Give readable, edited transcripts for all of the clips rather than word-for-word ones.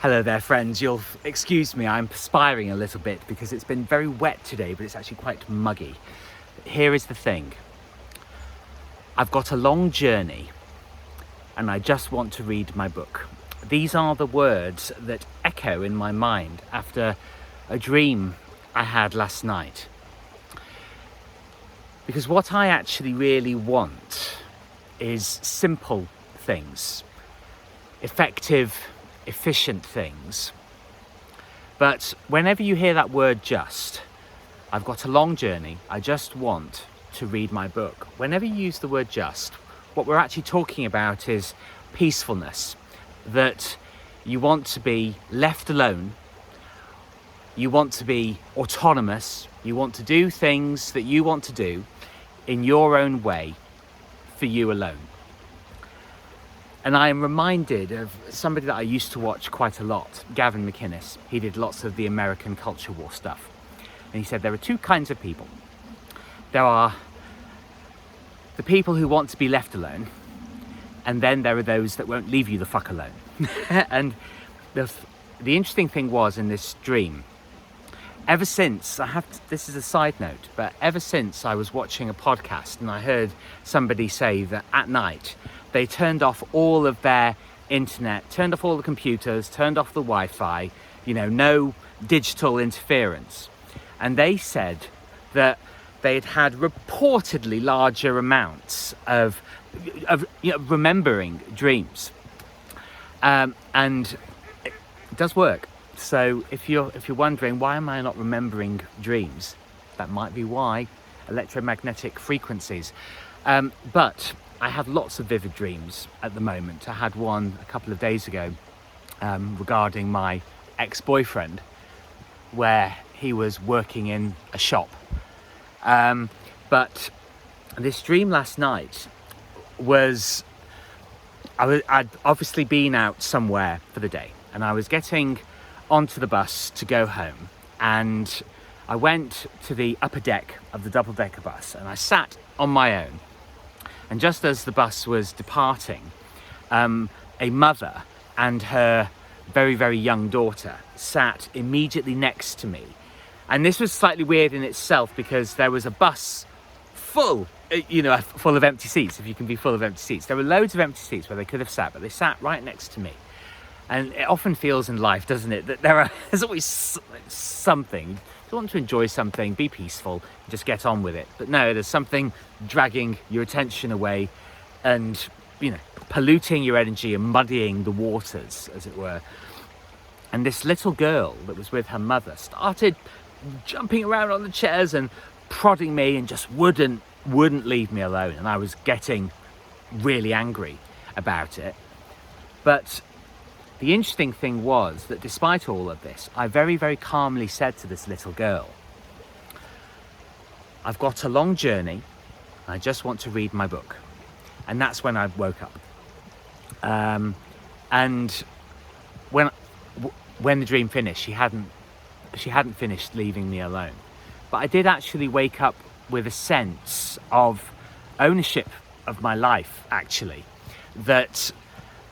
Hello there, friends. You'll excuse me, I'm perspiring a little bit because it's been very wet today, but it's actually quite muggy. Here is the thing. I've got a long journey and I just want to read my book. These are the words that echo in my mind after a dream I had last night. Because what I actually really want is simple things, effective, efficient things. But whenever you hear that word just, I've got a long journey, I just want to read my book. Whenever you use the word just, what we're actually talking about is peacefulness, that you want to be left alone, you want to be autonomous, you want to do things that you want to do in your own way for you alone. And I am reminded of somebody that I used to watch quite a lot, Gavin McInnes. He did lots of the American culture war stuff. And he said there are two kinds of people. There are the people who want to be left alone, and then there are those that won't leave you the fuck alone. And the interesting thing was in this dream, ever since, this is a side note, but ever since I was watching a podcast and I heard somebody say that at night, they turned off all of their internet, turned off all the computers, turned off the Wi-Fi, no digital interference. And they said that they'd had reportedly larger amounts of remembering dreams. And it does work. So if you're wondering, why am I not remembering dreams? That might be why. Electromagnetic frequencies. But I have lots of vivid dreams at the moment. I had one a couple of days ago regarding my ex-boyfriend, where he was working in a shop. But this dream last night was, I'd obviously been out somewhere for the day, and I was getting onto the bus to go home, and I went to the upper deck of the double-decker bus, and I sat on my own. And just as the bus was departing, a mother and her very, very young daughter sat immediately next to me. And this was slightly weird in itself because there was a bus full of empty seats, if you can be full of empty seats. There were loads of empty seats where they could have sat, but they sat right next to me. And it often feels in life, doesn't it, that there's always something. If you want to enjoy something, be peaceful, just get on with it. But no, there's something dragging your attention away and, polluting your energy and muddying the waters, as it were. And this little girl that was with her mother started jumping around on the chairs and prodding me and just wouldn't leave me alone. And I was getting really angry about it. But the interesting thing was that despite all of this, I very, very calmly said to this little girl, I've got a long journey, I just want to read my book. And that's when I woke up. And when the dream finished, she hadn't finished leaving me alone. But I did actually wake up with a sense of ownership of my life, actually. That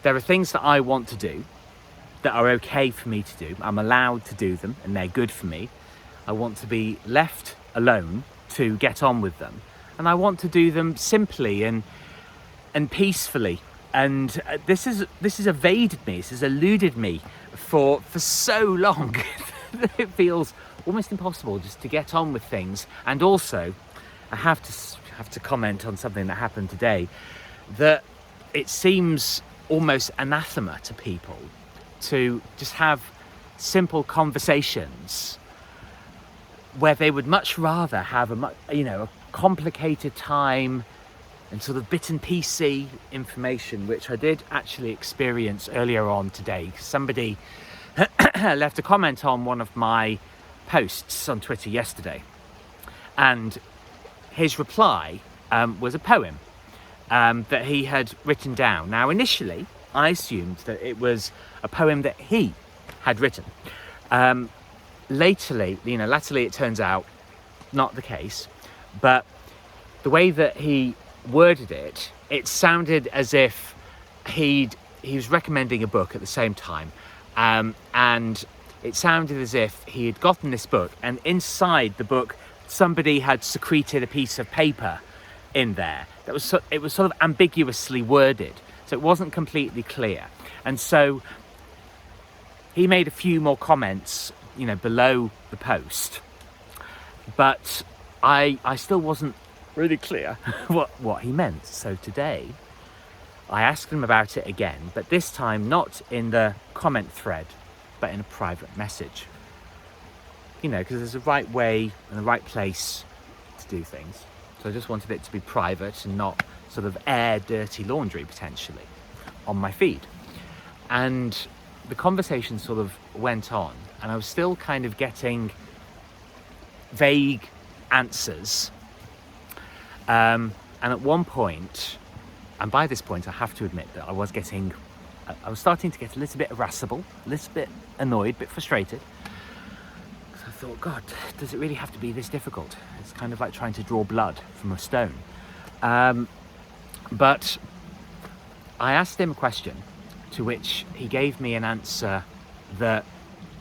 there are things that I want to do that are okay for me to do. I'm allowed to do them and they're good for me. I want to be left alone to get on with them. And I want to do them simply and peacefully. And this has evaded me, this has eluded me for so long that it feels almost impossible just to get on with things. And also, I have to comment on something that happened today, that it seems almost anathema to people to just have simple conversations where they would much rather have a complicated time and sort of bit and piecey information, which I did actually experience earlier on today. Somebody left a comment on one of my posts on Twitter yesterday, and his reply was a poem that he had written down. Now, initially, I assumed that it was a poem that he had written. Latterly, it turns out not the case, but the way that he worded it, it sounded as if he was recommending a book at the same time, and it sounded as if he had gotten this book, and inside the book somebody had secreted a piece of paper in there that was it was sort of ambiguously worded, so it wasn't completely clear. And so he made a few more comments, below the post, but I still wasn't really clear what he meant. So today I asked him about it again, but this time not in the comment thread, but in a private message. Because there's a right way and the right place to do things. So I just wanted it to be private and not sort of air dirty laundry potentially on my feed. And the conversation sort of went on, and I was still kind of getting vague answers. And at one point, and by this point I have to admit that I was starting to get a little bit irascible, a little bit annoyed, a bit frustrated. So I thought, God, does it really have to be this difficult? It's kind of like trying to draw blood from a stone. But I asked him a question, to which he gave me an answer that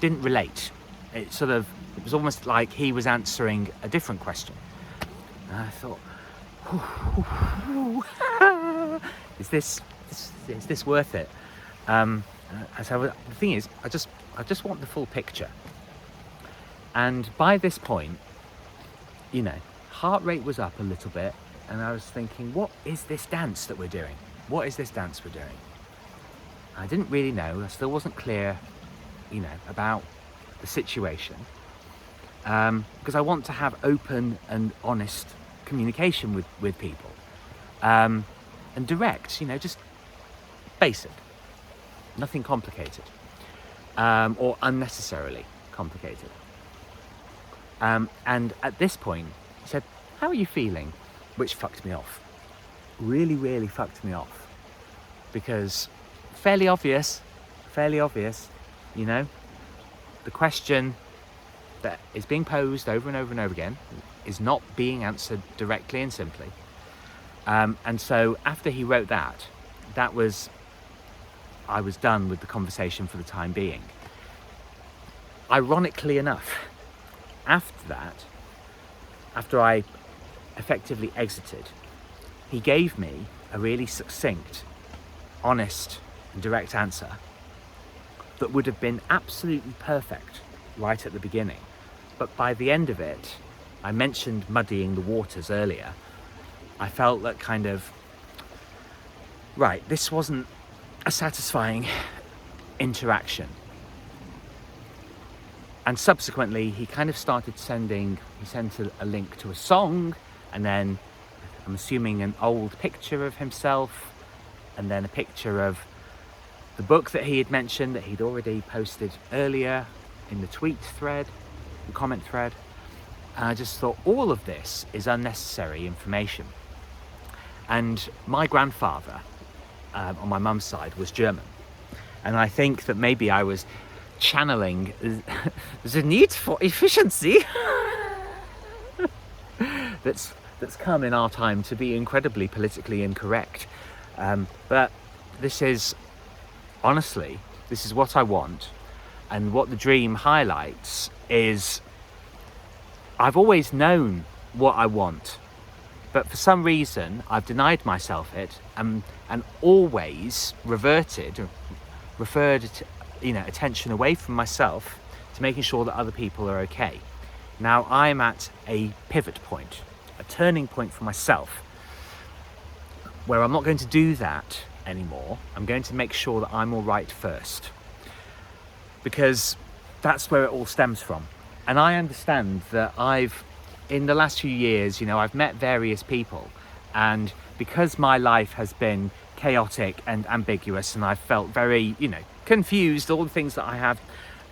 didn't relate. It was almost like he was answering a different question. And I thought, is this worth it? So the thing is, I just want the full picture. And by this point, heart rate was up a little bit, and I was thinking, what is this dance that we're doing? What is this dance we're doing? I didn't really know. I still wasn't clear, about the situation, because I want to have open and honest communication with people, and direct, just basic, nothing complicated, or unnecessarily complicated. And at this point, he said, "How are you feeling?" Which fucked me off. Really, really fucked me off, because fairly obvious, the question that is being posed over and over and over again is not being answered directly and simply. And so after he wrote that, I was done with the conversation for the time being. Ironically enough, after that, after I effectively exited, he gave me a really succinct, honest and direct answer that would have been absolutely perfect right at the beginning. But by the end of it, I mentioned muddying the waters earlier. I felt that kind of, right, this wasn't a satisfying interaction. And subsequently, he kind of started he sent a link to a song, and then I'm assuming an old picture of himself, and then a picture of the book that he had mentioned that he'd already posted earlier in the tweet thread, the comment thread. And I just thought, all of this is unnecessary information. And my grandfather, on my mum's side, was German. And I think that maybe I was channeling the need for efficiency that's come in our time to be incredibly politically incorrect. But this is, honestly, this is what I want. And what the dream highlights is, I've always known what I want, but for some reason I've denied myself it, and always referred attention away from myself to making sure that other people are okay. Now I'm at a pivot point, a turning point for myself, where I'm not going to do that anymore. I'm going to make sure that I'm all right first, because that's where it all stems from. And I understand that in the last few years, I've met various people, and because my life has been chaotic and ambiguous, and I've felt very, confused, all the things that I have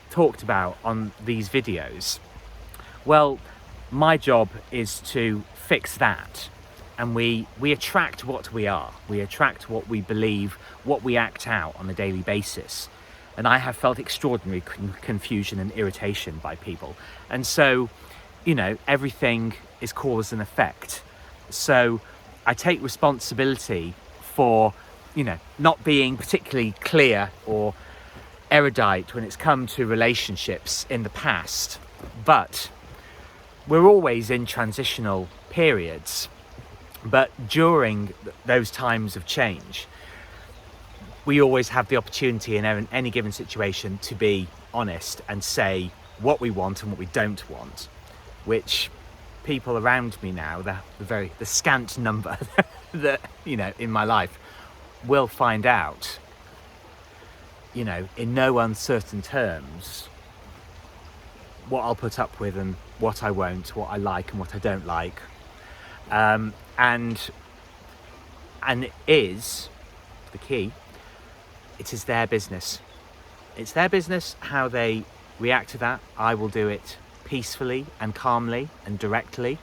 talked about on these videos, well, my job is to fix that. And we attract what we are. We attract what we believe, what we act out on a daily basis. And I have felt extraordinary confusion and irritation by people. And so, everything is cause and effect. So I take responsibility for, not being particularly clear or erudite when it's come to relationships in the past, but we're always in transitional periods. But during those times of change, we always have the opportunity in any given situation to be honest and say what we want and what we don't want, which people around me now, the scant number that, you know, in my life, will find out, you know, in no uncertain terms, what I'll put up with and what I won't, what I like and what I don't like. And it is the key. It is their business. It's their business how they react to that. I will do it peacefully and calmly and directly.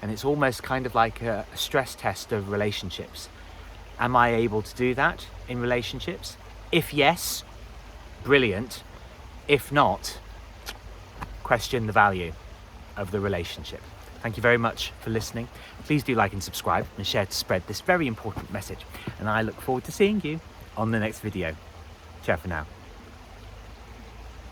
And it's almost kind of like a stress test of relationships. Am I able to do that in relationships? If yes, brilliant. If not, question the value of the relationship. Thank you very much for listening. Please do like and subscribe and share to spread this very important message. And I look forward to seeing you on the next video. Ciao for now.